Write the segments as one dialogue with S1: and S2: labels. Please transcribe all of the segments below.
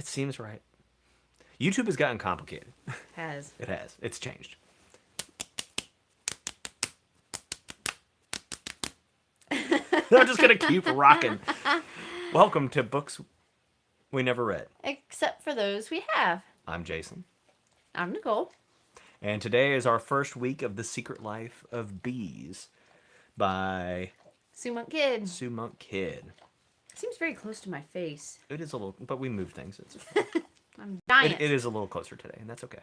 S1: It seems right. YouTube has gotten complicated.
S2: Has.
S1: It has. It's changed. I'm just going to keep rocking. Welcome to Books We Never Read.
S2: Except for those we have.
S1: I'm Jason.
S2: I'm Nicole.
S1: And today is our first week of The Secret Life of Bees by
S2: Sue Monk Kid.
S1: Sue Monk Kid.
S2: Seems very close to my face.
S1: It is a little, but we moved things.
S2: I'm giant.
S1: It is a little closer today, and that's okay.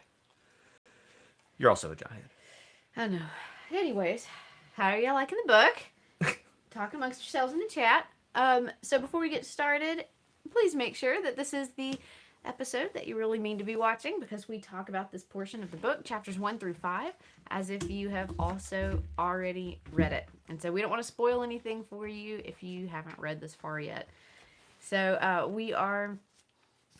S1: You're also a giant.
S2: I know. Anyways, how are y'all liking the book? Talk amongst yourselves in the chat. So before we get started, please make sure that this is the episode that you really mean to be watching, because we talk about this portion of the book, chapters 1 through 5, as if you have also already read it. And so we don't want to spoil anything for you if you haven't read this far yet. So we are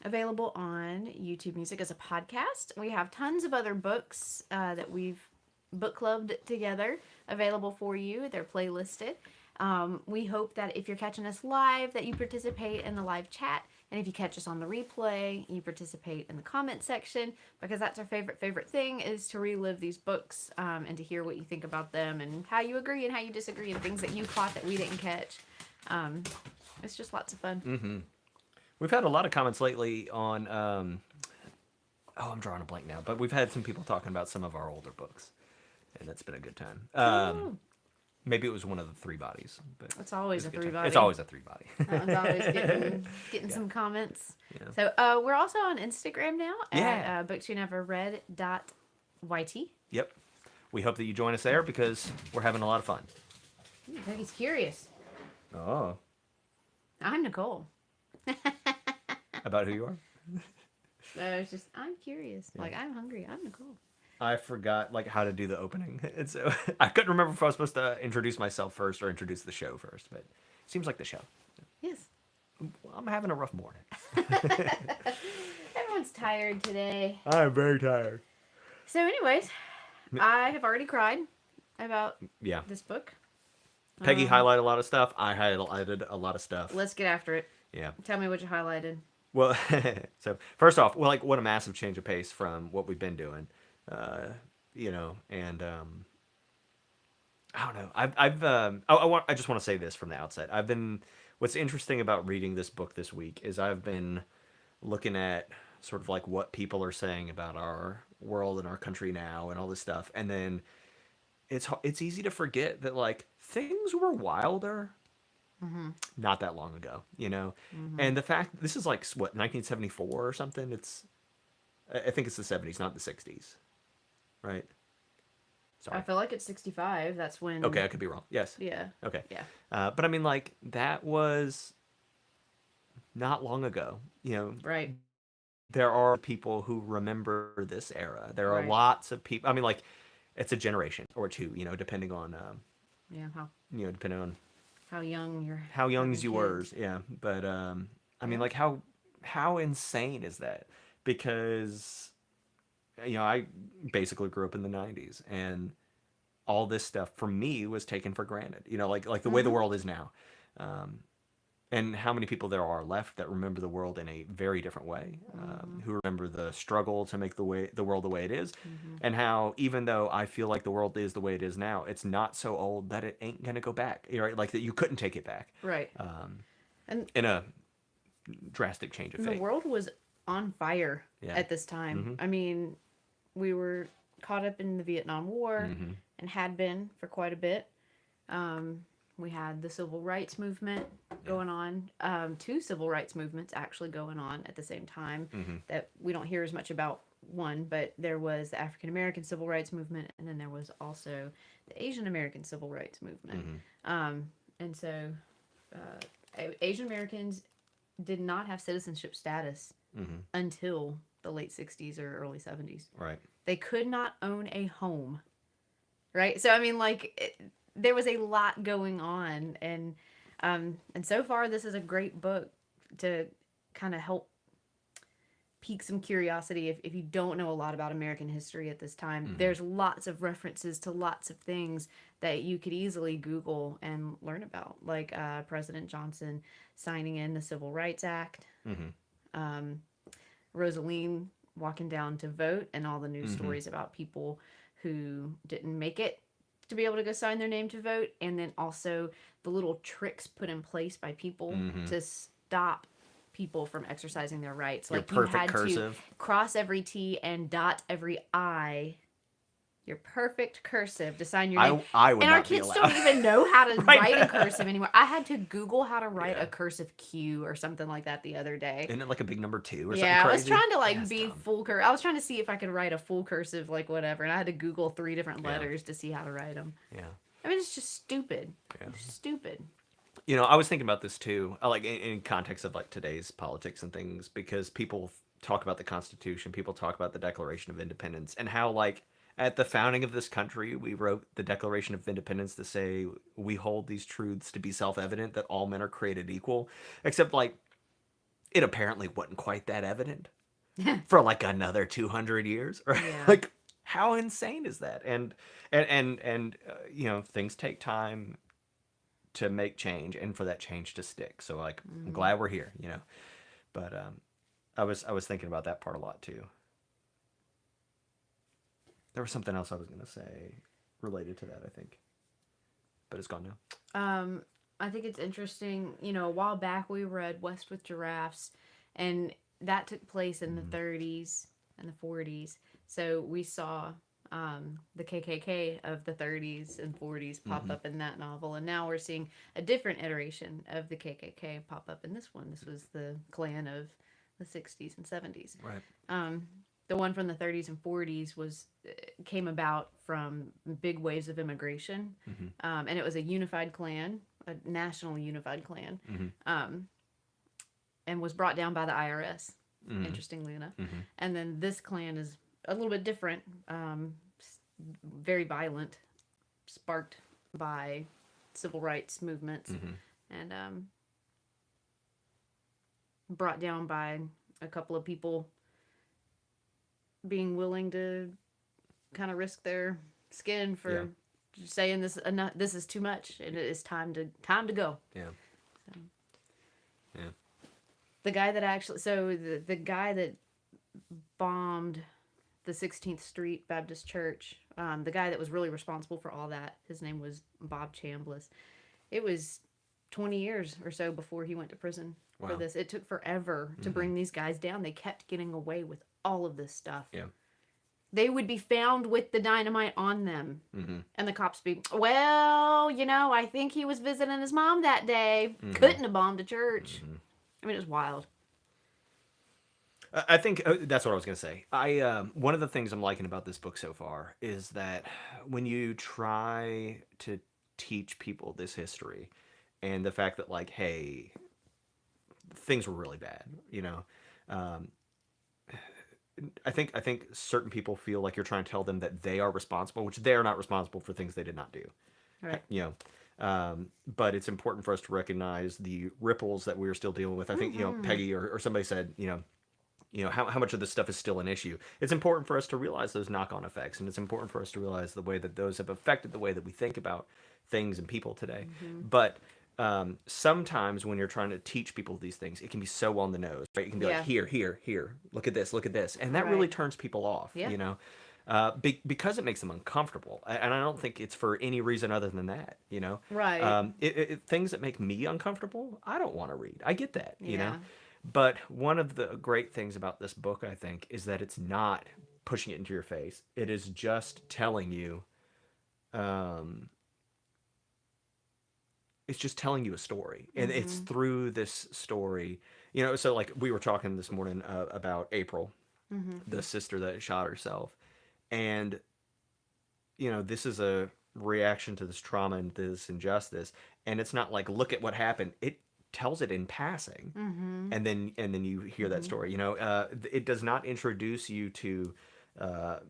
S2: available on YouTube Music as a podcast. We have tons of other books that we've book clubbed together available for you. They're playlisted. We hope that if you're catching us live, that you participate in the live chat. And if you catch us on the replay, you participate in the comment section, because that's our favorite thing, is to relive these books and to hear what you think about them and how you agree and how you disagree and things that you caught that we didn't catch. It's just lots of fun.
S1: Mm-hmm. We've had a lot of comments lately on, I'm drawing a blank now, but we've had some people talking about some of our older books, and that's been a good time. Maybe it was one of the three bodies. But
S2: it's always a three body.
S1: It's always a three body.
S2: That one's always getting some comments. Yeah. So we're also on Instagram now at booksweneverread.yt.
S1: Yep. We hope that you join us there because we're having a lot of fun.
S2: I think he's curious.
S1: Oh.
S2: I'm Nicole.
S1: About who you are?
S2: It's just, I'm curious. Yeah. Like, I'm hungry. I'm Nicole.
S1: I forgot how to do the opening, and so I couldn't remember if I was supposed to introduce myself first or introduce the show first. But it seems like the show.
S2: Yes.
S1: I'm having a rough morning.
S2: Everyone's tired today.
S1: I'm very tired.
S2: So, anyways, I have already cried about this book.
S1: Peggy highlighted a lot of stuff. I highlighted a lot of stuff.
S2: Let's get after it.
S1: Yeah.
S2: Tell me what you highlighted.
S1: Well, so first off, what a massive change of pace from what we've been doing. And I don't know. I just want to say this from the outset. What's interesting about reading this book this week is I've been looking at sort of what people are saying about our world and our country now and all this stuff. And then it's easy to forget that things were wilder not that long ago, and the fact this is 1974 or something. I think it's the 70s, not the 60s. Right. Sorry.
S2: I feel like it's 65. That's when.
S1: Okay, I could be wrong. Yes.
S2: Yeah.
S1: Okay.
S2: Yeah.
S1: But I mean, that was not long ago.
S2: Right.
S1: There are people who remember this era. There are lots of people. I mean, it's a generation or two. Depending on. Depending on.
S2: How young you're.
S1: How young you were. Yeah, but I mean, how insane is that? Because. I basically grew up in the 90s, and all this stuff for me was taken for granted. The way the world is now, and how many people there are left that remember the world in a very different way, who remember the struggle to make the world the way it is, and how even though I feel like the world is the way it is now, it's not so old that it ain't gonna go back. Right, that you couldn't take it back.
S2: Right.
S1: And in a drastic change of fate.
S2: The world was on fire at this time. I mean. We were caught up in the Vietnam War and had been for quite a bit. We had the Civil Rights Movement going on. Two civil rights movements actually going on at the same time that we don't hear as much about one, but there was the African American Civil Rights Movement, and then there was also the Asian American Civil Rights Movement. And so Asian Americans did not have citizenship status until the late 60s or early 70s.
S1: Right.
S2: They could not own a home. Right? So, I mean, there was a lot going on. And so far, this is a great book to kind of help pique some curiosity if you don't know a lot about American history at this time. There's lots of references to lots of things that you could easily Google and learn about, like President Johnson signing in the Civil Rights Act. Rosaline walking down to vote, and all the news
S1: Mm-hmm.
S2: stories about people who didn't make it to be able to go sign their name to vote, and then also the little tricks put in place by people
S1: Mm-hmm.
S2: to stop people from exercising their rights.
S1: Your
S2: Like you
S1: perfect
S2: had to
S1: cursive.
S2: cross every T and dot every I, your perfect cursive to sign your name.
S1: I would
S2: And our
S1: not be
S2: kids don't
S1: allowed.
S2: even know how to
S1: Right.
S2: write in cursive anymore. I had to Google how to write
S1: Yeah.
S2: a cursive Q or something like that the other day.
S1: Isn't it like a big number 2 or something
S2: Yeah, I was
S1: crazy?
S2: trying to
S1: Yeah,
S2: like
S1: it's
S2: be
S1: dumb.
S2: full cursive. I was trying to see if I could write a full cursive, like whatever, and I had to Google 3 different
S1: Yeah.
S2: letters to see how to write them.
S1: Yeah.
S2: I mean, it's just stupid.
S1: Yeah.
S2: It's stupid.
S1: I was thinking about this too, like in context of like today's politics and things, because people talk about the Constitution, people talk about the Declaration of Independence, and how like at the founding of this country, we wrote the Declaration of Independence to say we hold these truths to be self-evident that all men are created equal, except like it apparently wasn't quite that evident for like another 200 years, or
S2: Yeah.
S1: like how insane is that? And things take time to make change and for that change to stick. So like I'm
S2: Mm-hmm.
S1: glad we're here. But I was thinking about that part a lot too. There was something else I was gonna say related to that, I think. But it's gone now.
S2: I think it's interesting. A while back we read West with Giraffes, and that took place in the
S1: Mm-hmm.
S2: 30s and the 40s. So we saw the KKK of the 30s and 40s pop
S1: Mm-hmm.
S2: up in that novel, and now we're seeing a different iteration of the KKK pop up in this one. This was the Klan of the 60s and 70s.
S1: Right.
S2: Um, the one from the 30s and 40s was came about from big waves of immigration,
S1: Mm-hmm.
S2: and it was a unified Klan, a national unified Klan,
S1: Mm-hmm.
S2: and was brought down by the IRS.
S1: Mm-hmm.
S2: Interestingly enough,
S1: Mm-hmm.
S2: and then this Klan is a little bit different, very violent, sparked by civil rights movements,
S1: Mm-hmm.
S2: and brought down by a couple of people being willing to kind of risk their skin for saying this enough, this is too much and it is time to go.
S1: Yeah.
S2: So,
S1: Yeah.
S2: the guy that actually so the guy that bombed the 16th Street Baptist Church, the guy that was really responsible for all that, his name was Bob Chambliss. It was 20 years or so before he went to prison for
S1: Wow.
S2: this. It took forever to
S1: Mm-hmm.
S2: bring these guys down. They kept getting away with all of this stuff.
S1: Yeah.
S2: They would be found with the dynamite on them.
S1: Mm-hmm.
S2: And the cops be, well, I think he was visiting his mom that day.
S1: Mm-hmm.
S2: Couldn't have bombed a church.
S1: Mm-hmm.
S2: I mean, it was wild.
S1: I think that's what I was gonna say. One of the things I'm liking about this book so far is that when you try to teach people this history, and the fact that like, hey, things were really bad, um, I think certain people feel like you're trying to tell them that they are responsible, which they are not responsible for things they did not do.
S2: Right.
S1: But it's important for us to recognize the ripples that we're still dealing with. I think Peggy or somebody said how much of this stuff is still an issue. It's important for us to realize those knock-on effects, and it's important for us to realize the way that those have affected the way that we think about things and people today. But sometimes when you're trying to teach people these things, it can be so on the nose, right? You can be
S2: Yeah.
S1: like, here, look at this, and that really
S2: Right.
S1: turns people off,
S2: Yeah.
S1: because it makes them uncomfortable, and I don't think it's for any reason other than that,
S2: Right.
S1: things that make me uncomfortable, I don't want to read. I get that,
S2: Yeah.
S1: But one of the great things about this book, I think, is that it's not pushing it into your face. It is just telling you, it's just telling you a story, and it's through this story, So like we were talking this morning about April, the sister that shot herself, and this is a reaction to this trauma and this injustice, and it's not like look at what happened. It tells it in passing, and then you hear that story. It does not introduce you to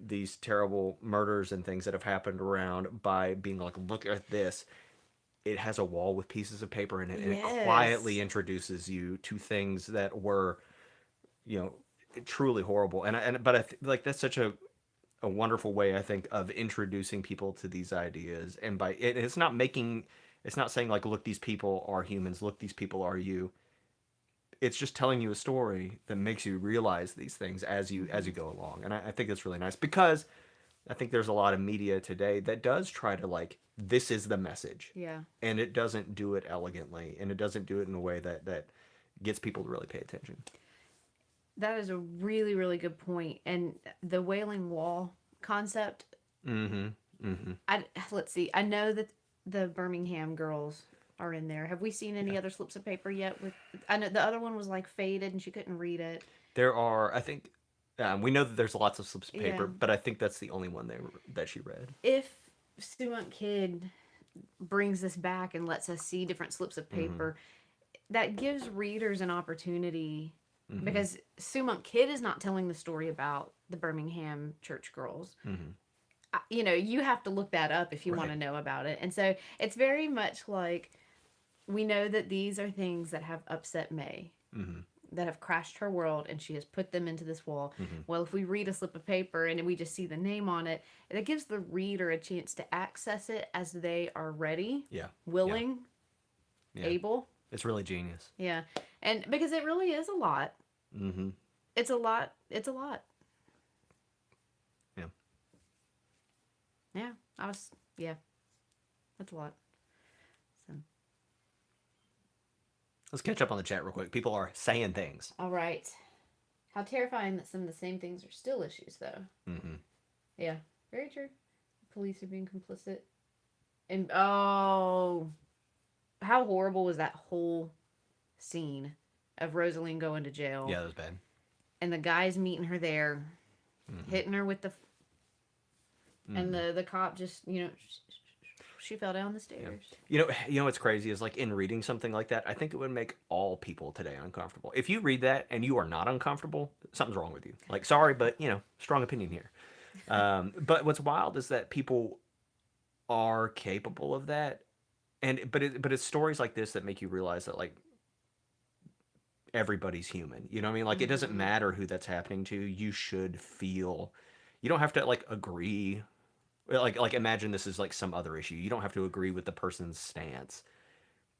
S1: these terrible murders and things that have happened around by being like, look at this. It has a wall with pieces of paper in it, and it
S2: Yes.
S1: quietly introduces you to things that were, truly horrible. But that's such a wonderful way, I think, of introducing people to these ideas. And it's not saying like, look, these people are humans, look, these people are you. it's just telling you a story that makes you realize these things as you go along. And I think that's really nice because I think there's a lot of media today that does try to like this is the message.
S2: Yeah.
S1: And it doesn't do it elegantly, and it doesn't do it in a way that gets people to really pay attention.
S2: That is a really, really good point. And the Wailing Wall concept,
S1: Mm-hmm. Mm-hmm.
S2: let's see. I know that the Birmingham girls are in there. Have we seen any other slips of paper yet? With I know the other one was like faded and she couldn't read it.
S1: There are, I think, we know that there's lots of slips of paper,
S2: Yeah.
S1: but I think that's the only one that she read.
S2: If Student Kid brings this back and lets us see different slips of paper, that gives readers an opportunity because Sumunk Kid is not telling the story about the Birmingham church girls. You know, you have to look that up if you want to know about it. And so it's very much like we know that these are things that have upset May, that have crashed her world, and she has put them into this wall. Well, if we read a slip of paper and we just see the name on it, it gives the reader a chance to access it as they are ready, willing, able.
S1: It's really genius.
S2: Yeah. And because it really is a lot. It's a lot. It's a lot.
S1: Yeah.
S2: Yeah. That's a lot. So.
S1: Let's catch up on the chat real quick. People are saying things.
S2: All right. How terrifying that some of the same things are still issues, though. Yeah. Very true. Police are being complicit. And, oh, how horrible was that whole scene of Rosaline going to jail?
S1: Yeah, that was bad.
S2: And the guys meeting her there, hitting her with the... And the cop just, you know, she fell down the stairs.
S1: Yeah. You know what's crazy is like in reading something like that, I think it would make all people today uncomfortable. If you read that and you are not uncomfortable, something's wrong with you. Like, sorry, but, strong opinion here. But what's wild is that people are capable of that. But it's stories like this that make you realize that, like, everybody's human. You know what I mean? Like, it doesn't matter who that's happening to. You should feel... You don't have to, like, agree... Like imagine this is, like, some other issue. You don't have to agree with the person's stance.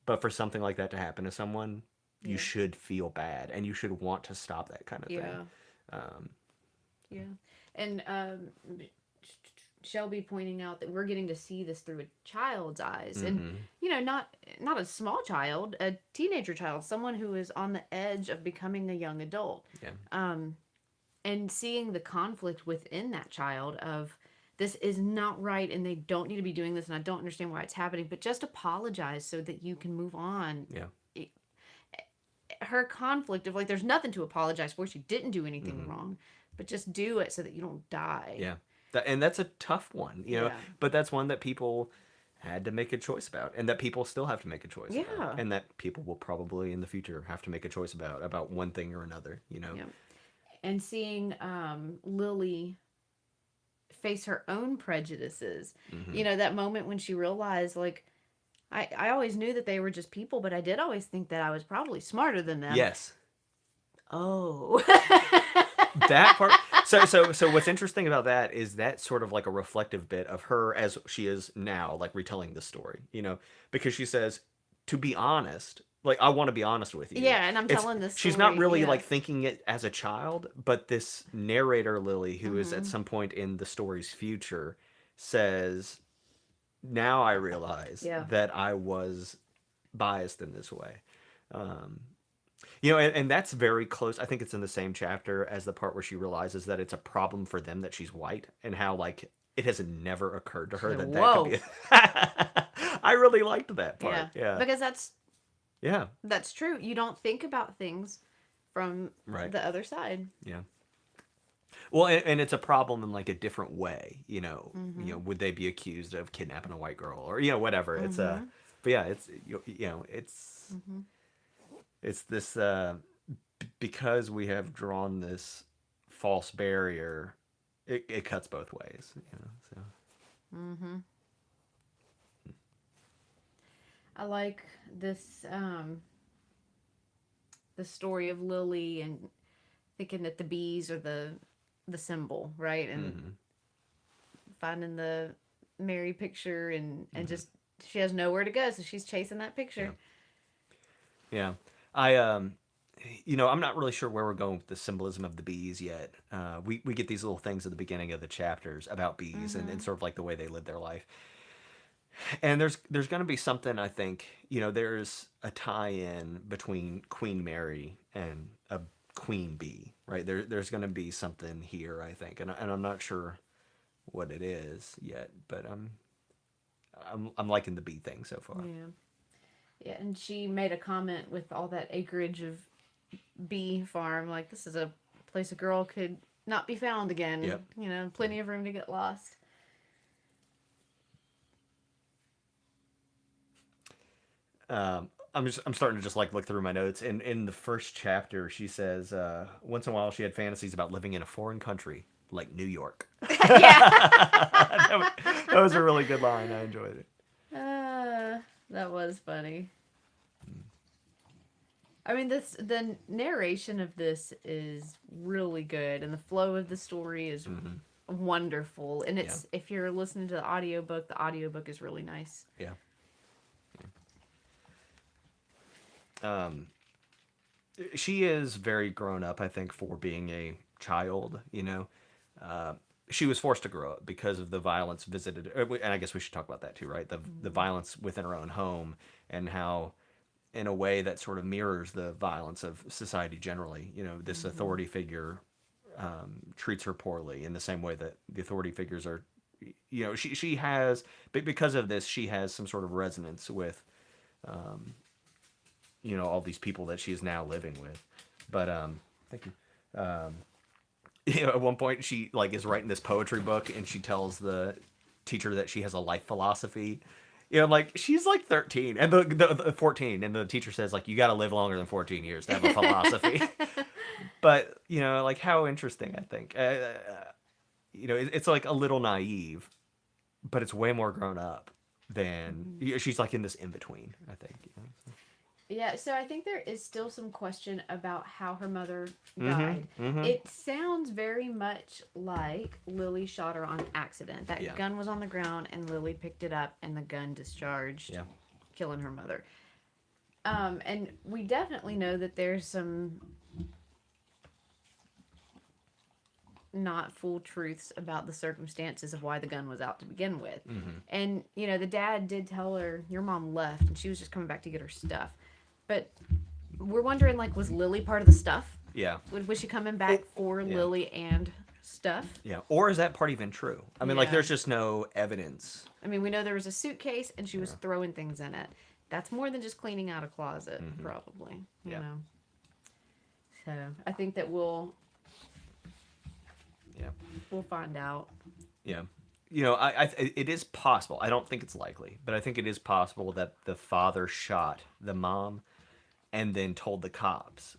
S1: But for something like that to happen to someone, you should feel bad. And you should want to stop that kind of thing.
S2: Yeah. And Shelby pointing out that we're getting to see this through a child's eyes. And, not a small child, a teenager child, someone who is on the edge of becoming a young adult.
S1: Yeah.
S2: And seeing the conflict within that child of this is not right and they don't need to be doing this and I don't understand why it's happening, but just apologize so that you can move on.
S1: Yeah.
S2: Her conflict of like, there's nothing to apologize for. She didn't do anything wrong, but just do it so that you don't die.
S1: Yeah. And that's a tough one, but that's one that people had to make a choice about and that people still have to make a choice about. And that people will probably in the future have to make a choice about one thing or another, Yeah.
S2: And seeing Lily face her own prejudices. That moment when she realized, like, I always knew that they were just people, but I did always think that I was probably smarter than them.
S1: Yes.
S2: Oh.
S1: That part. So what's interesting about that is that sort of like a reflective bit of her as she is now, like retelling the story, because she says, to be honest, like, I want to be honest with you.
S2: Yeah, and I'm telling this story.
S1: She's not really, like, thinking it as a child, but this narrator, Lily, who is at some point in the story's future, says, now I realize that I was biased in this way. And that's very close. I think it's in the same chapter as the part where she realizes that it's a problem for them that she's white and how, like, it has never occurred to her that could be... I really liked that part. Yeah.
S2: Because that's true. You don't think about things from the other side.
S1: Yeah. Well, and it's a problem in like a different way, would they be accused of kidnapping a white girl or, whatever. It's but yeah, it's this, because we have drawn this false barrier, it cuts both ways, so.
S2: I like this, the story of Lily and thinking that the bees are the symbol, right? And finding the Mary picture and just, she has nowhere to go, so she's chasing that picture.
S1: Yeah. I I'm not really sure where we're going with the symbolism of the bees yet. We get these little things at the beginning of the chapters about bees and sort of like the way they live their life. And there's going to be something, I think, there's a tie-in between Queen Mary and a queen bee, right? There's going to be something here, I think, and I'm not sure what it is yet, but I'm liking the bee thing so far.
S2: Yeah. Yeah, and she made a comment with all that acreage of bee farm, like this is a place a girl could not be found again.
S1: Yep.
S2: Plenty of room to get lost.
S1: I'm starting to just like look through my notes. And in the first chapter, she says once in a while she had fantasies about living in a foreign country like New York.
S2: Yeah.
S1: That was a really good line. I enjoyed it.
S2: That was funny. I mean, the narration of this is really good, and the flow of the story is wonderful. And it's if you're listening to the audiobook is really nice.
S1: Yeah. She is very grown up, I think, for being a child. She was forced to grow up because of the violence visited, and I guess we should talk about that too, right? The violence within her own home, and how, in a way that sort of mirrors the violence of society generally. This authority figure treats her poorly in the same way that the authority figures are. She has, because of this, she has some sort of resonance with all these people that she's now living with. But thank you. At one point she like is writing this poetry book, and she tells the teacher that she has a life philosophy. Like she's like 13 and the 14, and the teacher says like you got to live longer than 14 years to have a philosophy. But like how interesting, I think. It's like a little naive, but it's way more grown up than she's like in this in between, I think.
S2: Yeah, so I think there is still some question about how her mother died. It sounds very much like Lily shot her on accident. That gun was on the ground, and Lily picked it up, and the gun discharged, killing her mother. And we definitely know that there's some not full truths about the circumstances of why the gun was out to begin with. And, the dad did tell her, your mom left, and she was just coming back to get her stuff. But we're wondering, like, was Lily part of the stuff?
S1: Yeah.
S2: Was she coming back for Lily and stuff?
S1: Yeah. Or is that part even true? I mean, like, there's just no evidence.
S2: I mean, we know there was a suitcase, and she was throwing things in it. That's more than just cleaning out a closet, probably. You know. So I think that we'll find out.
S1: Yeah. It is possible. I don't think it's likely, but I think it is possible that the father shot the mom and then told the cops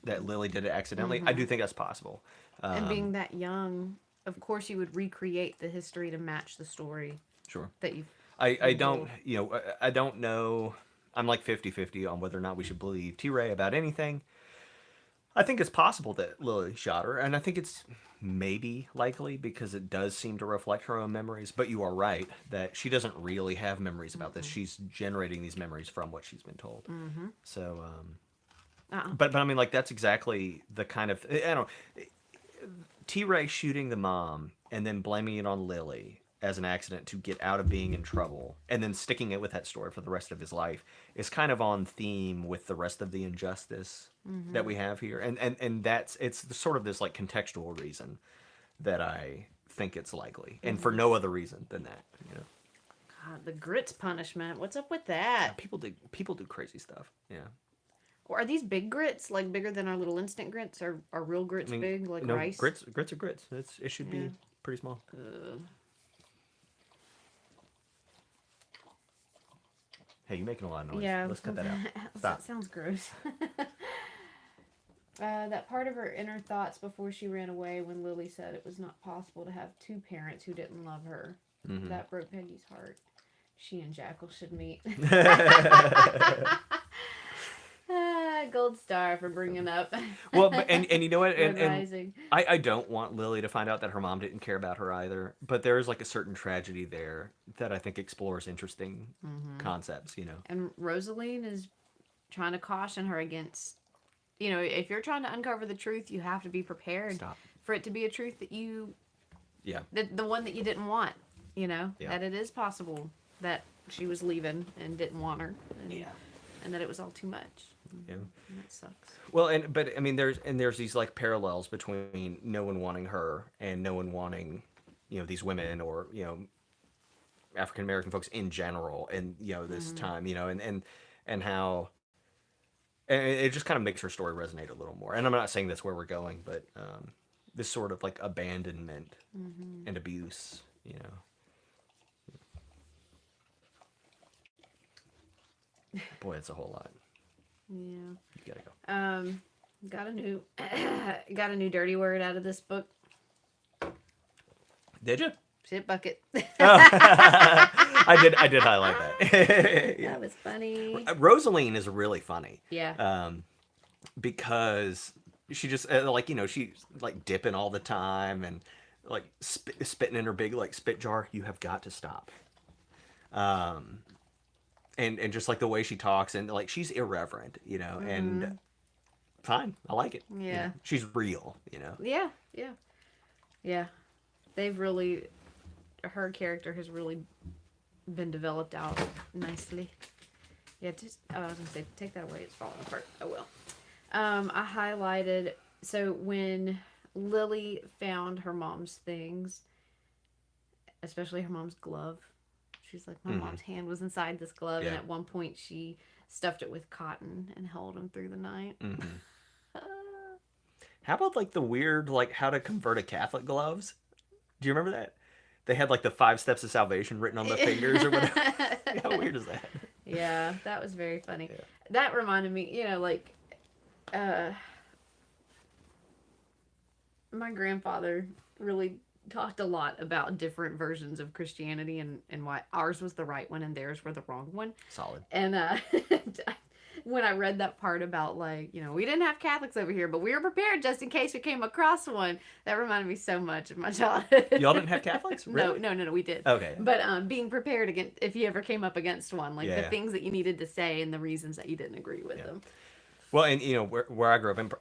S1: that Lily did it accidentally. I do think that's possible.
S2: And being that young, of course you would recreate the history to match the story.
S1: Sure.
S2: That you've
S1: I don't, I don't know. I'm like 50-50 on whether or not we should believe T-Ray about anything. I think it's possible that Lily shot her, and I think it's maybe likely because it does seem to reflect her own memories. But you are right that she doesn't really have memories about this. She's generating these memories from what she's been told. So, but I mean, like, that's exactly the kind of, I don't know, T-Ray shooting the mom and then blaming it on Lily as an accident to get out of being in trouble, and then sticking it with that story for the rest of his life, is kind of on theme with the rest of the injustice that we have here. And it's sort of this like contextual reason that I think it's likely, and for no other reason than that.
S2: God, the grits punishment. What's up with that?
S1: People do crazy stuff. Yeah.
S2: Or are these big grits, like bigger than our little instant grits? Or are real grits big, like rice?
S1: Grits are grits. It should be pretty small. Hey, you're making a lot of noise.
S2: Yeah.
S1: Let's cut that out. Stop.
S2: That sounds gross. That part of her inner thoughts before she ran away when Lily said it was not possible to have two parents who didn't love her. That broke Peggy's heart. She and Jackal should meet. Gold star for bringing up.
S1: Well, and you know what? And I don't want Lily to find out that her mom didn't care about her either. But there is like a certain tragedy there that I think explores interesting concepts.
S2: And Rosaline is trying to caution her against you know, if you're trying to uncover the truth, you have to be prepared
S1: Stop.
S2: for it to be a truth that you,
S1: Yeah.
S2: the one that you didn't want, you know,
S1: Yeah.
S2: that it is possible that she was leaving and didn't want her. And,
S1: Yeah.
S2: and that it was all too much.
S1: Yeah.
S2: And that sucks.
S1: Well, but I mean, there's these like parallels between no one wanting her and no one wanting, these women or African American folks in general, and this time, and how, and it just kind of makes her story resonate a little more. And I'm not saying that's where we're going, but this sort of like abandonment and abuse, Boy, it's a whole lot.
S2: Yeah.
S1: You gotta go.
S2: Got a new got a new dirty word out of this book.
S1: Did you?
S2: Shit bucket.
S1: I did highlight that.
S2: That was funny.
S1: Rosaline is really funny.
S2: Yeah.
S1: Because she just she's like dipping all the time and like spitting in her big like spit jar. You have got to stop. And just like the way she talks and like she's irreverent, and fine, I like it.
S2: Yeah.
S1: She's real,
S2: Yeah. Yeah. Yeah. They've really, her character has really been developed out nicely. Yeah, I was gonna say, take that away, it's falling apart. Oh well. I highlighted, so when Lily found her mom's things, especially her mom's glove, she's like, my mom's hand was inside this glove, and at one point she stuffed it with cotton and held him through the night.
S1: How about like the weird, like how to convert a Catholic gloves? Do you remember that? They had like the 5 steps of salvation written on the fingers or whatever. How weird is that?
S2: Yeah, that was very funny.
S1: Yeah.
S2: That reminded me, my grandfather really talked a lot about different versions of Christianity and why ours was the right one and theirs were the wrong one.
S1: Solid.
S2: And when I read that part about we didn't have Catholics over here, but we were prepared just in case we came across one, that reminded me so much of my childhood.
S1: Y'all didn't have Catholics? Really?
S2: No, we did.
S1: Okay.
S2: But being prepared against, if you ever came up against one, the
S1: Yeah.
S2: things that you needed to say and the reasons that you didn't agree with them.
S1: Well, and where I grew up, and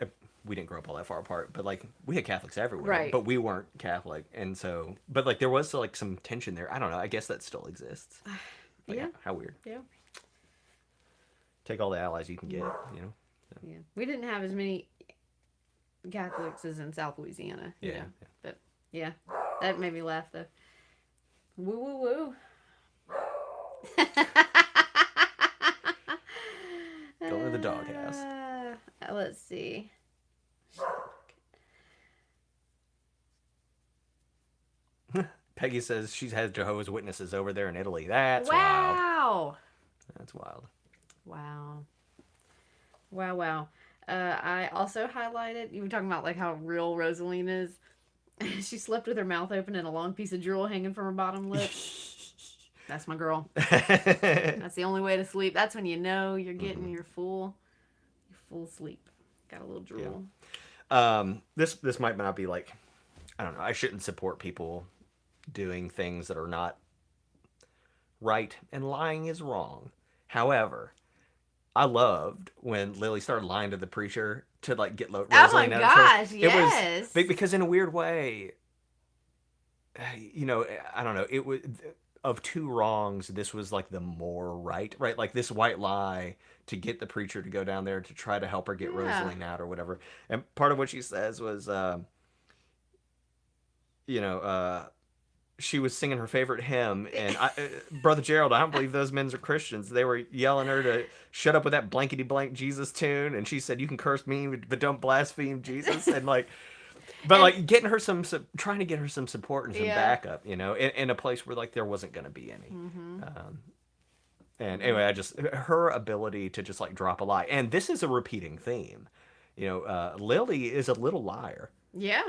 S1: we didn't grow up all that far apart, but like we had Catholics everywhere,
S2: Right.
S1: But we weren't Catholic, and so, but like there was like some tension there. I don't know. I guess that still exists. Like,
S2: Yeah.
S1: How weird.
S2: Yeah.
S1: Take all the allies you can get.
S2: Yeah. We didn't have as many Catholics as in South Louisiana.
S1: Yeah.
S2: But yeah, that made me laugh though. Woo woo woo.
S1: Go to the doghouse.
S2: Let's see.
S1: Peggy says she's had Jehovah's Witnesses over there in Italy. That's wild.
S2: Wow.
S1: That's wild.
S2: Wow. Wow. I also highlighted, you were talking about like how real Rosaline is. She slept with her mouth open and a long piece of drool hanging from her bottom lip. That's my girl. That's the only way to sleep. That's when you know you're getting your full sleep. Got a little drool.
S1: Yeah. This might not be like, I don't know. I shouldn't support people doing things that are not right, and lying is wrong. However, I loved when Lily started lying to the preacher to like get Rosaline
S2: Oh my
S1: out of
S2: gosh,
S1: church.
S2: yes.
S1: It was because in a weird way, I don't know. It was of 2 wrongs. This was like the more right? Like this white lie to get the preacher to go down there to try to help her get Rosaline out or whatever. And part of what she says was, she was singing her favorite hymn, and Brother Gerald, I don't believe those men are Christians. They were yelling her to shut up with that blankety blank Jesus tune, and she said, "You can curse me, but don't blaspheme Jesus." And like, but like getting her trying to get her some support and some backup, in a place where like there wasn't going to be any. And anyway, her ability to just like drop a lie, and this is a repeating theme. Lily is a little liar.
S2: Yeah.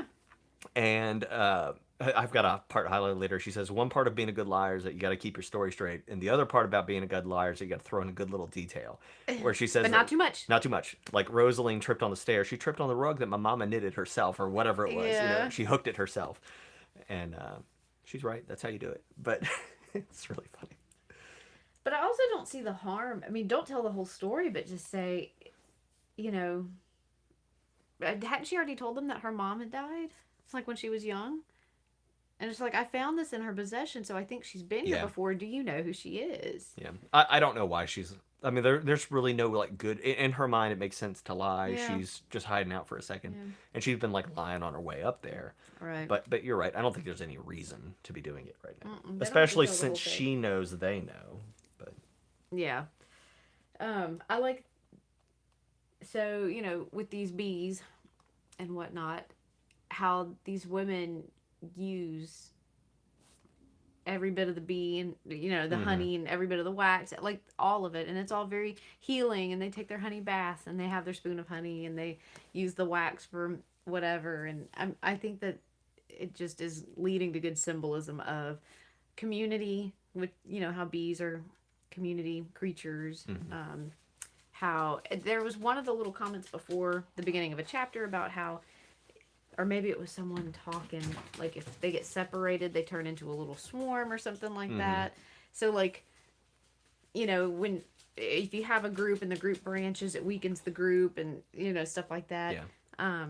S1: And I've got a part highlighted later. She says, one part of being a good liar is that you got to keep your story straight. And the other part about being a good liar is that you got to throw in a good little detail. Where she says,
S2: but not too much.
S1: Not too much. Like Rosaline tripped on the stairs. She tripped on the rug that my mama knitted herself or whatever it was.
S2: Yeah.
S1: She hooked it herself. And she's right. That's how you do it. But it's really funny.
S2: But I also don't see the harm. I mean, don't tell the whole story, but just say, hadn't she already told them that her mom had died? It's like when she was young. And it's like, I found this in her possession, so I think she's been here
S1: Yeah.
S2: before. Do you know who she is?
S1: Yeah. I don't know why she's. I mean, there's really no like good in her mind. It makes sense to lie.
S2: Yeah.
S1: She's just hiding out for a second,
S2: Yeah.
S1: and she's been like lying on her way up there.
S2: Right.
S1: But you're right. I don't think there's any reason to be doing it right now,
S2: They don't
S1: especially
S2: detail the whole
S1: since
S2: thing.
S1: she knows they know. But
S2: Yeah. I like, so, with these bees and whatnot, how these women use every bit of the bee and the honey and every bit of the wax, like all of it, and it's all very healing, and they take their honey baths and they have their spoon of honey and they use the wax for whatever, and I think that it just is leading to good symbolism of community, with how bees are community creatures. How there was one of the little comments before the beginning of a chapter about how, or maybe it was someone talking, like if they get separated, they turn into a little swarm or something like that. So like, when if you have a group and the group branches, it weakens the group, and stuff like that.
S1: yeah.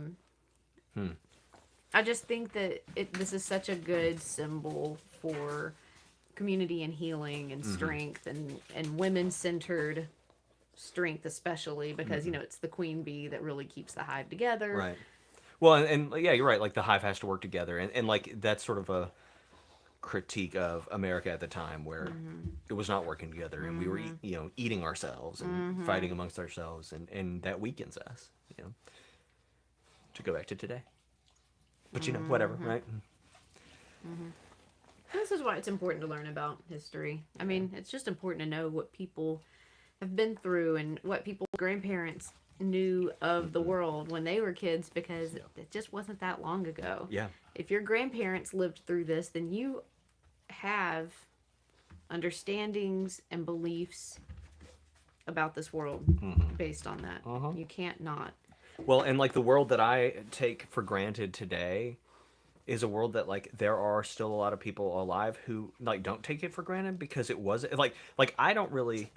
S2: I just think that this is such a good symbol for community and healing and strength, and women centered strength, especially because it's the queen bee that really keeps the hive together.
S1: Right. Well, and yeah, you're right. Like the hive has to work together, and like that's sort of a critique of America at the time, where it was not working together, and we were eating ourselves and fighting amongst ourselves, and that weakens us. To go back to today. But whatever, right?
S2: This is why it's important to learn about history. I mean, it's just important to know what people have been through and what people's grandparents knew of the world when they were kids, because it just wasn't that long ago.
S1: Yeah.
S2: If your grandparents lived through this, then you have understandings and beliefs about this world based on that. You can't not.
S1: Well, and like the world that I take for granted today is a world that like there are still a lot of people alive who like don't take it for granted, because it was like I don't really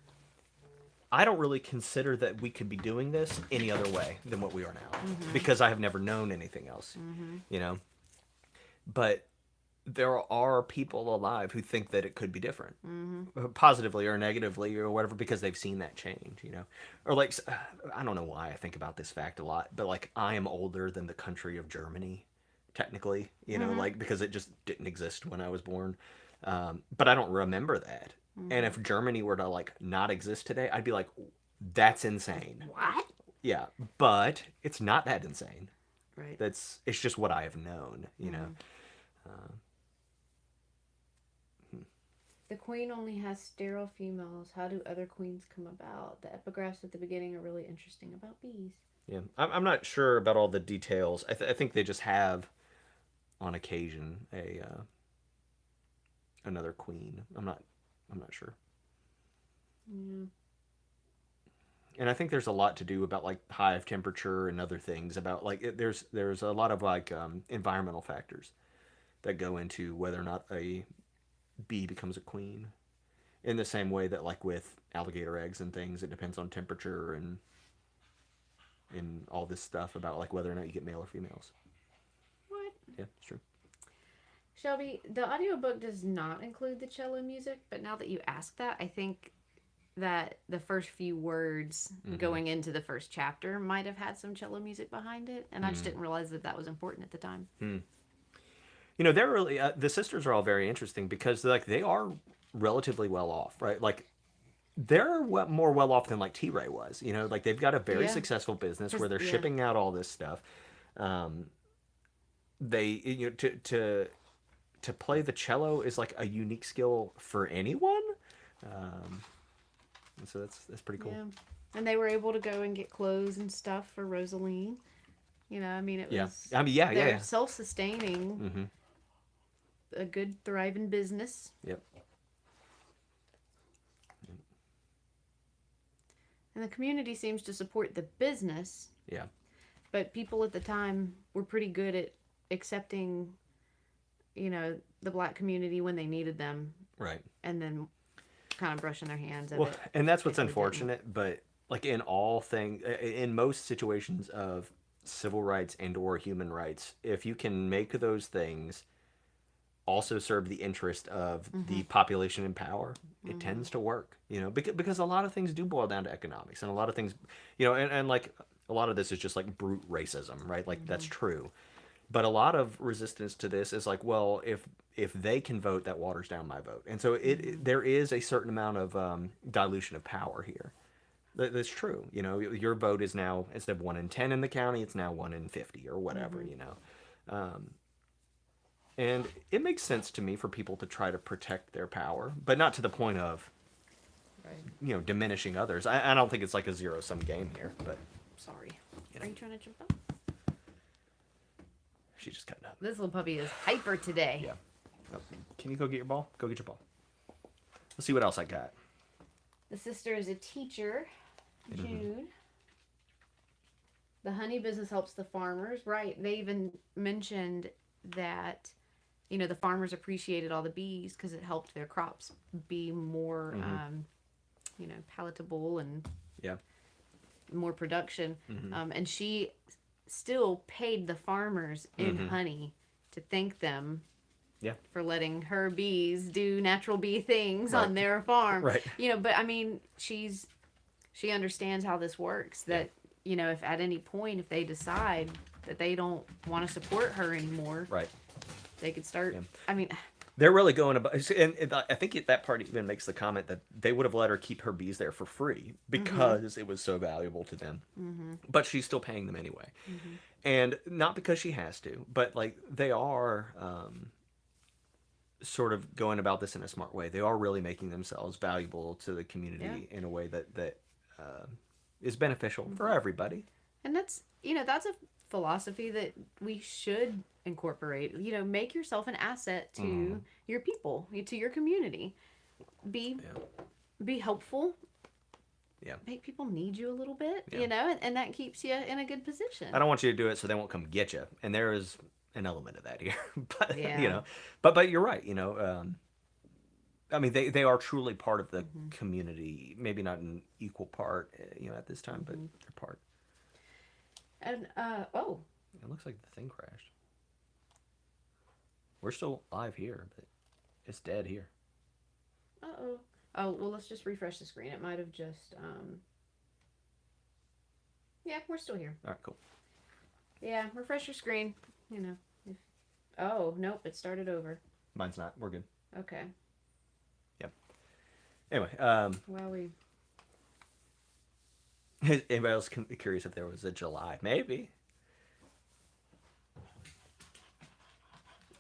S1: consider that we could be doing this any other way than what we are now, because I have never known anything else, But there are people alive who think that it could be different, positively or negatively or whatever, because they've seen that change, Or like, I don't know why I think about this fact a lot, but like I am older than the country of Germany, technically, like because it just didn't exist when I was born. But I don't remember that. And if Germany were to like not exist today, I'd be like, that's insane.
S2: What?
S1: Yeah, but it's not that insane.
S2: Right.
S1: It's just what I have known,
S2: The queen only has sterile females. How do other queens come about? The epigraphs at the beginning are really interesting about bees.
S1: Yeah, I'm not sure about all the details. I think they just have, on occasion, another queen. I'm not sure.
S2: Yeah.
S1: And I think there's a lot to do about like hive temperature and other things about like there's a lot of like environmental factors that go into whether or not a bee becomes a queen. In the same way that like with alligator eggs and things, it depends on temperature and all this stuff about like whether or not you get male or females.
S2: What?
S1: Yeah, it's true.
S2: Shelby, the audiobook does not include the cello music, but now that you ask that, I think that the first few words going into the first chapter might have had some cello music behind it, and I just didn't realize that was important at the time.
S1: They're really the sisters are all very interesting because like they are relatively well off, right? Like they're more well off than like T-Ray was. Like they've got a very successful business where they're shipping out all this stuff. They to play the cello is like a unique skill for anyone. And so that's pretty cool.
S2: Yeah. And they were able to go and get clothes and stuff for Rosaline. I mean, it was...
S1: Yeah.
S2: Self-sustaining. A good, thriving business.
S1: Yep.
S2: And the community seems to support the business.
S1: Yeah.
S2: But people at the time were pretty good at accepting, the black community when they needed them.
S1: Right.
S2: And then kind of brushing their hands of it.
S1: And that's what's unfortunate, but like in most situations of civil rights and or human rights, if you can make those things also serve the interest of the population in power, it tends to work, because a lot of things do boil down to economics, and a lot of things, and like a lot of this is just like brute racism, right? Like that's true. But a lot of resistance to this is like, well, if they can vote, that waters down my vote, and so there is a certain amount of dilution of power here. That's true. Your vote is now, instead of 1 in 10 in the county, it's now 1 in 50 or whatever. And it makes sense to me for people to try to protect their power, but not to the point of
S2: Right.
S1: diminishing others. I don't think it's like a zero-sum game here, but
S2: Sorry.
S1: You
S2: Are
S1: know.
S2: you trying to jump up?
S1: she just cut up.
S2: This little puppy is hyper today.
S1: Yeah. Oh, can you go get your ball? Go get your ball. Let's see what else I got.
S2: The sister is a teacher, Jude. The honey business helps the farmers. Right. They even mentioned that, the farmers appreciated all the bees because it helped their crops be more, palatable and
S1: Yeah.
S2: more production. And she still paid the farmers in honey to thank them
S1: Yeah.
S2: for letting her bees do natural bee things
S1: Right.
S2: on their farm.
S1: Right.
S2: But I mean, she understands how this works, that if at any point if they decide that they don't want to support her anymore,
S1: Right.
S2: they could start.
S1: Yeah.
S2: I mean,
S1: They're really going about, and I think that part even makes the comment that they would have let her keep her bees there for free because it was so valuable to them. But she's still paying them anyway, and not because she has to, but like they are sort of going about this in a smart way. They are really making themselves valuable to the community in a way that is beneficial for everybody.
S2: and that's a philosophy that we should incorporate. Make yourself an asset to your people, to your community. Be helpful.
S1: Yeah.
S2: Make people need you a little bit,
S1: Yeah.
S2: and that keeps you in a good position.
S1: I don't want you to do it so they won't come get you, and there is an element of that here. But
S2: Yeah.
S1: but you're right. I mean, they are truly part of the community. Maybe not an equal part, at this time, but they're part.
S2: And
S1: It looks like the thing crashed. We're still live here, but it's dead here.
S2: oh, well, let's just refresh the screen. It might have just yeah, we're still here.
S1: All right, cool.
S2: Yeah, refresh your screen. If, oh nope, it started over.
S1: Mine's not. We're good.
S2: Okay.
S1: Yep. Anyway,
S2: Well,
S1: anybody else curious if there was a July? Maybe.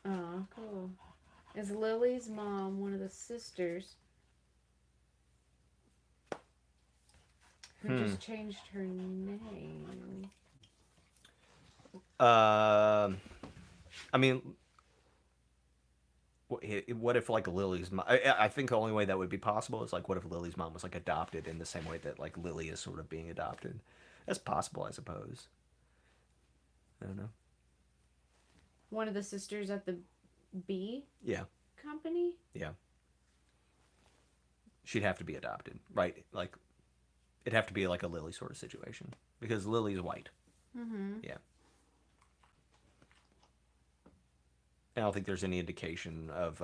S2: oh, cool. Is Lily's mom one of the sisters who just changed her name?
S1: I mean, what if like Lily's mom? I think the only way that would be possible is like, what if Lily's mom was like adopted in the same way that like Lily is sort of being adopted? That's possible, I suppose. I don't know.
S2: One of the sisters at the bee
S1: Yeah,
S2: company?
S1: yeah. She'd have to be adopted, right? Like, it'd have to be like a Lily sort of situation because Lily's white. Yeah. I don't think there's any indication of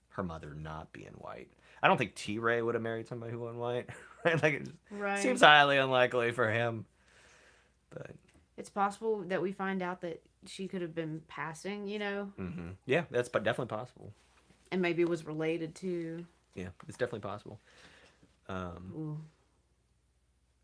S1: her mother not being white. I don't think T-Ray would have married somebody who wasn't white. Right? Like, it
S2: Right.
S1: seems highly unlikely for him. But
S2: It's possible that we find out that she could have been passing,
S1: yeah, that's definitely possible.
S2: and maybe was related to
S1: Yeah, it's definitely possible.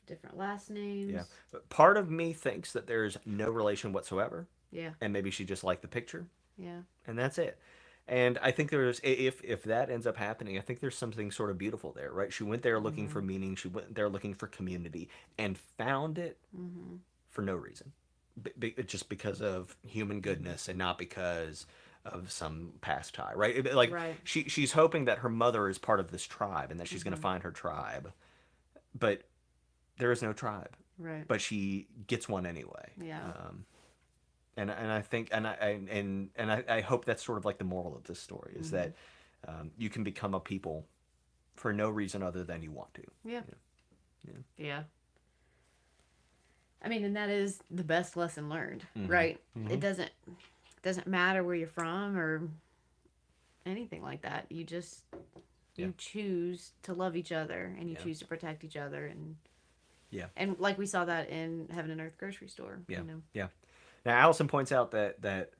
S2: different last names.
S1: Yeah, but part of me thinks that there's no relation whatsoever,
S2: Yeah.
S1: and maybe she just liked the picture,
S2: Yeah.
S1: and that's it. And I think there's, if that ends up happening, I think there's something sort of beautiful there, right? She went there looking for meaning. She went there looking for community and found it for no reason, just because of human goodness and not because of some past tie, right? Like
S2: Right.
S1: she's hoping that her mother is part of this tribe and that she's going to find her tribe, but there is no tribe.
S2: Right.
S1: But she gets one anyway.
S2: Yeah.
S1: And I think I hope that's sort of like the moral of this story is that you can become a people for no reason other than you want to.
S2: Yeah.
S1: Yeah.
S2: Yeah. I mean, and that is the best lesson learned,
S1: Mm-hmm.
S2: right?
S1: Mm-hmm.
S2: It doesn't matter where you're from or anything like that.
S1: Yeah.
S2: You choose to love each other and you
S1: Yeah.
S2: choose to protect each other,
S1: Yeah.
S2: and like we saw that in Heaven and Earth grocery store.
S1: Yeah.
S2: You know.
S1: Yeah. Now, Allison points out that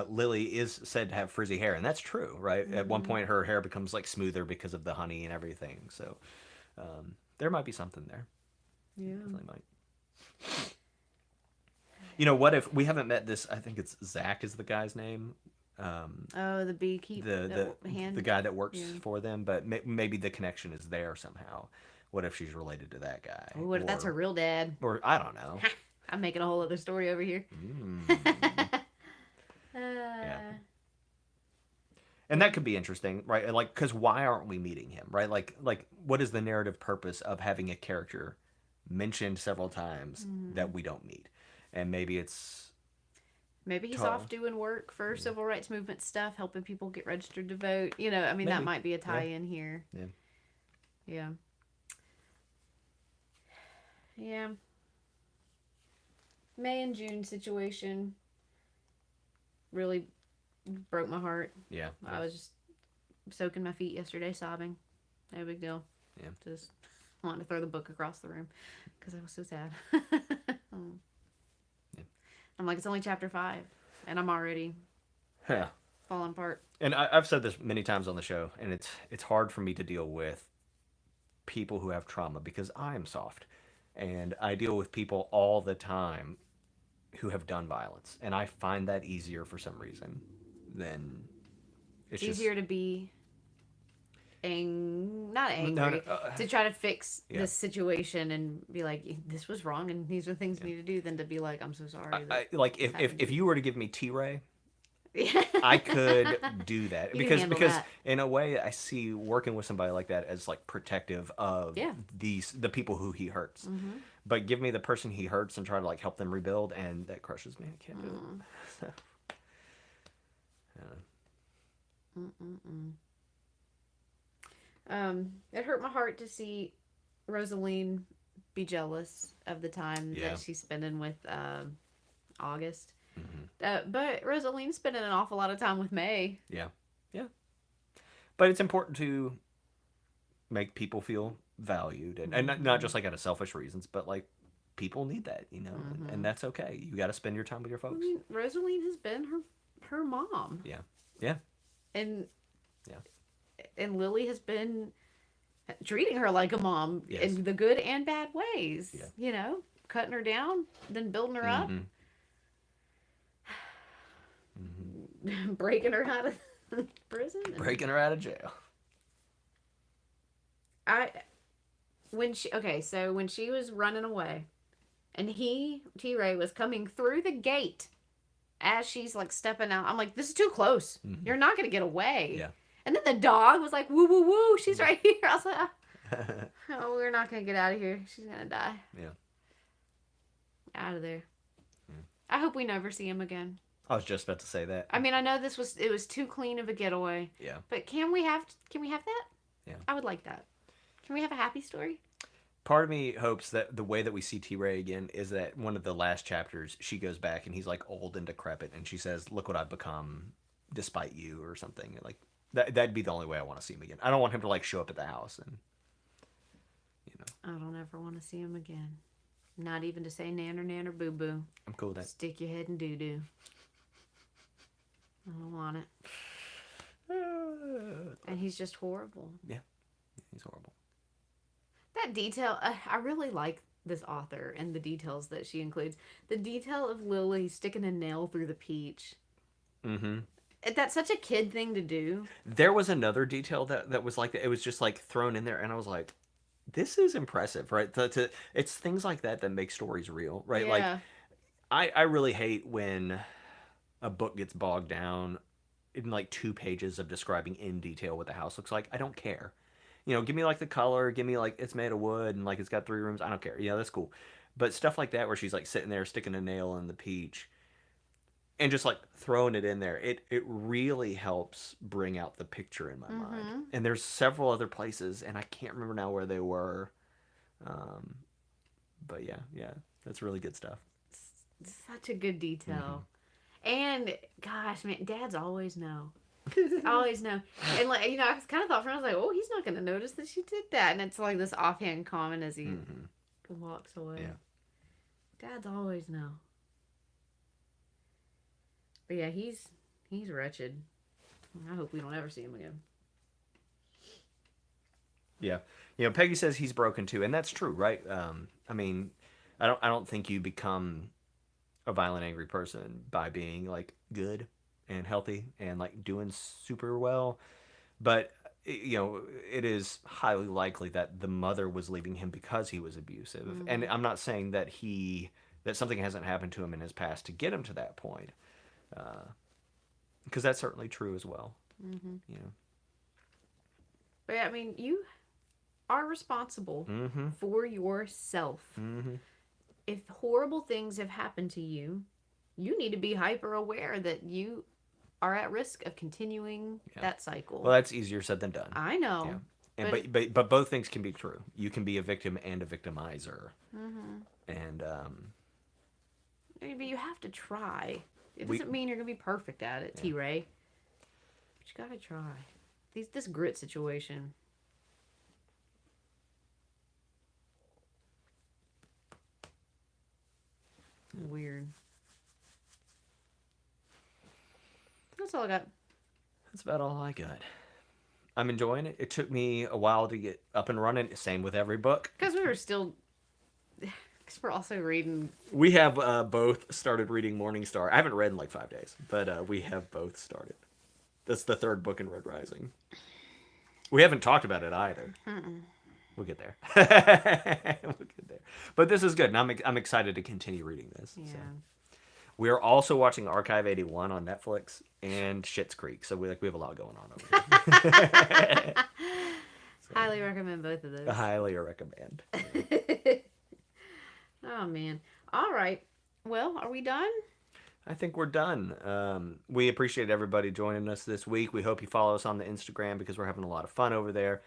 S1: Lily is said to have frizzy hair, and that's true, right? At one
S2: Mm-hmm.
S1: point, her hair becomes like smoother because of the honey and everything. So there might be something there.
S2: Yeah.
S1: Definitely might. You know, what if we haven't met this? I think it's Zach is the guy's name.
S2: Oh, the beekeep.
S1: The guy that works
S2: Yeah.
S1: for them, but maybe the connection is there somehow. What if she's related to that guy?
S2: Oh, what if that's her real dad?
S1: Or I don't know.
S2: I'm making a whole other story over here.
S1: Yeah. And that could be interesting, right? Like, because why aren't we meeting him, right? Like, what is the narrative purpose of having a character mentioned several times that we don't meet? And maybe it's
S2: Maybe he's off doing work for civil rights movement stuff, helping people get registered to vote. You know, I mean, that
S1: Maybe.
S2: might be a tie-in here.
S1: Yeah.
S2: Yeah. Yeah. May and June situation really broke my heart.
S1: Yeah.
S2: I was just soaking my feet yesterday, sobbing. No big deal.
S1: Yeah.
S2: Just wanting to throw the book across the room because I was so sad. I'm like, it's only chapter 5, and I'm already
S1: Yeah.
S2: falling apart.
S1: And I've said this many times on the show, and it's hard for me to deal with people who have trauma because I am soft, and I deal with people all the time who have done violence, and I find that easier for some reason than
S2: It's easier to be not angry, to try to fix this situation and be like, this was wrong and these are things you need to do, than to be like, I'm so sorry.
S1: Like if you were to give me T-Ray,
S2: Yeah.
S1: I could do that
S2: You can
S1: because
S2: that.
S1: in a way I see working with somebody like that as like protective of
S2: Yeah.
S1: the people who he hurts.
S2: Mm-hmm.
S1: But give me the person he hurts and try to like help them rebuild, and that crushes me. I can't do it.
S2: It hurt my heart to see Rosaline be jealous of the time
S1: Yeah.
S2: that she's spending with August.
S1: Mm-hmm.
S2: But Rosaline's spending an awful lot of time with May.
S1: Yeah, yeah. But it's important to make people feel valued, and not just like out of selfish reasons, but like people need that, you know, and that's okay. You got to spend your time with your folks.
S2: I mean, Rosaline has been her mom.
S1: Yeah, yeah,
S2: And
S1: yeah.
S2: And Lily has been treating her like a mom in the good and bad ways.
S1: Yeah.
S2: You know, cutting her down, then building her up, breaking her out of prison,
S1: breaking her out of jail.
S2: When she was running away, and T-Ray was coming through the gate as she's like stepping out, I'm like, this is too close. You're not gonna get away.
S1: Yeah.
S2: And then the dog was like, woo woo woo, she's right here. I was like, oh, we're not gonna get out of here. She's gonna die.
S1: Yeah.
S2: Out of there. I hope we never see him again.
S1: I was just about to say that.
S2: I mean, I know it was too clean of a getaway.
S1: Yeah.
S2: But can we have that?
S1: Yeah.
S2: I would like that. Can we have a happy story?
S1: Part of me hopes that the way that we see T-Ray again is that one of the last chapters, she goes back and he's like old and decrepit, and she says, "Look what I've become, despite you," or something. Like that'd be the only way I want to see him again. I don't want him to like show up at the house and, you know.
S2: I don't ever want to see him again. Not even to say nan or boo boo.
S1: I'm cool with that.
S2: Stick your head in doo doo. I don't want it. And he's just horrible.
S1: Yeah, he's horrible.
S2: That detail, I really like this author and the details that she includes. The detail of Lily sticking a nail through the peach.
S1: Mm-hmm.
S2: That's such a kid thing to do.
S1: There was another detail that was like that. It was just like thrown in there, and I was like, "This is impressive, right?" It's things like that that make stories real, right?
S2: Yeah.
S1: Like, I really hate when a book gets bogged down in like 2 pages of describing in detail what the house looks like. I don't care. You know, give me like the color, give me like it's made of wood and like it's got 3 rooms. I don't care. Yeah, that's cool. But stuff like that where she's like sitting there sticking a nail in the peach and just like throwing it in there, it really helps bring out the picture in my mind. And there's several other places, and I can't remember now where they were. But yeah, That's really good stuff.
S2: Such a good detail. And gosh, man, dads always know. Always know. And like, I kind of thought for I was like, oh, he's not going to notice that she did that. And it's like this offhand comment as he walks away.
S1: Yeah.
S2: Dads always know. But yeah, he's wretched. I hope we don't ever see him again.
S1: Yeah. Peggy says he's broken too, and that's true, right? I mean, I don't think you become a violent, angry person by being like good and healthy and like doing super well. But it is highly likely that the mother was leaving him because he was abusive. And I'm not saying that that something hasn't happened to him in his past to get him to that point, because that's certainly true as well.
S2: But yeah, I mean, you are responsible for yourself. If horrible things have happened to you, you need to be hyper aware that you are at risk of continuing that cycle.
S1: Well, that's easier said than done.
S2: I know.
S1: Yeah. And but both things can be true. You can be a victim and a victimizer. And
S2: but you have to try. It doesn't mean you're gonna be perfect at it, T-Ray. But you gotta try. This grit situation. Weird. That's all I got.
S1: That's about all I got. I'm enjoying it. It took me a while to get up and running. Same with every book.
S2: Because we were still... Because we're also reading...
S1: We have both started reading Morningstar. I haven't read in like 5 days, but we have both started. That's the third book in Red Rising. We haven't talked about it either. We'll get there. We'll get there. But this is good, and I'm excited to continue reading this.
S2: Yeah.
S1: So. We are also watching Archive 81 on Netflix and Schitt's Creek, so we have a lot going on over here.
S2: Highly recommend both of those.
S1: Highly recommend.
S2: Oh man! All right. Well, are we done?
S1: I think we're done. We appreciate everybody joining us this week. We hope you follow us on the Instagram because we're having a lot of fun over there.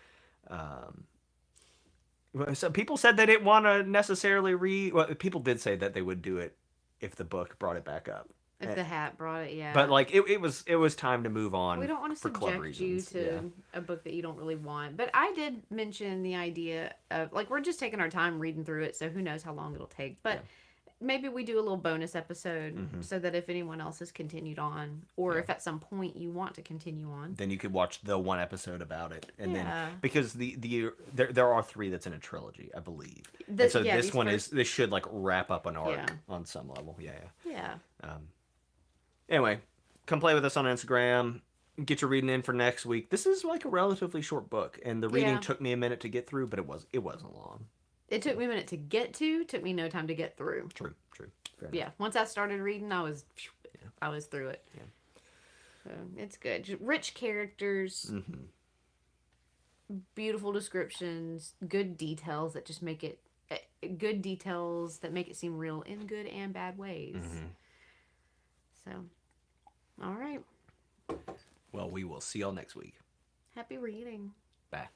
S1: So people said they didn't want to necessarily read. Well, people did say that they would do it if the book brought it back up.
S2: If the hat brought it, yeah.
S1: But like it was time to move on.
S2: We don't want to subject you to a book that you don't really want. But I did mention the idea of like we're just taking our time reading through it, so who knows how long it'll take. But maybe we do a little bonus episode so that if anyone else has continued on, or if at some point you want to continue on,
S1: then you could watch the one episode about it, and then because there are 3 that's in a trilogy, I believe. And so this one this should like wrap up an arc on some level. Yeah. Anyway, come play with us on Instagram. Get your reading in for next week. This is like a relatively short book, and the reading took me a minute to get through, but it wasn't long.
S2: It took me a minute to get to. Took me no time to get through.
S1: True.
S2: Yeah. Once I started reading, I was through it. Yeah. So it's good. Just rich characters, beautiful descriptions, good details that just make it seem real in good and bad ways. So, all right.
S1: Well, we will see y'all next week.
S2: Happy reading.
S1: Bye.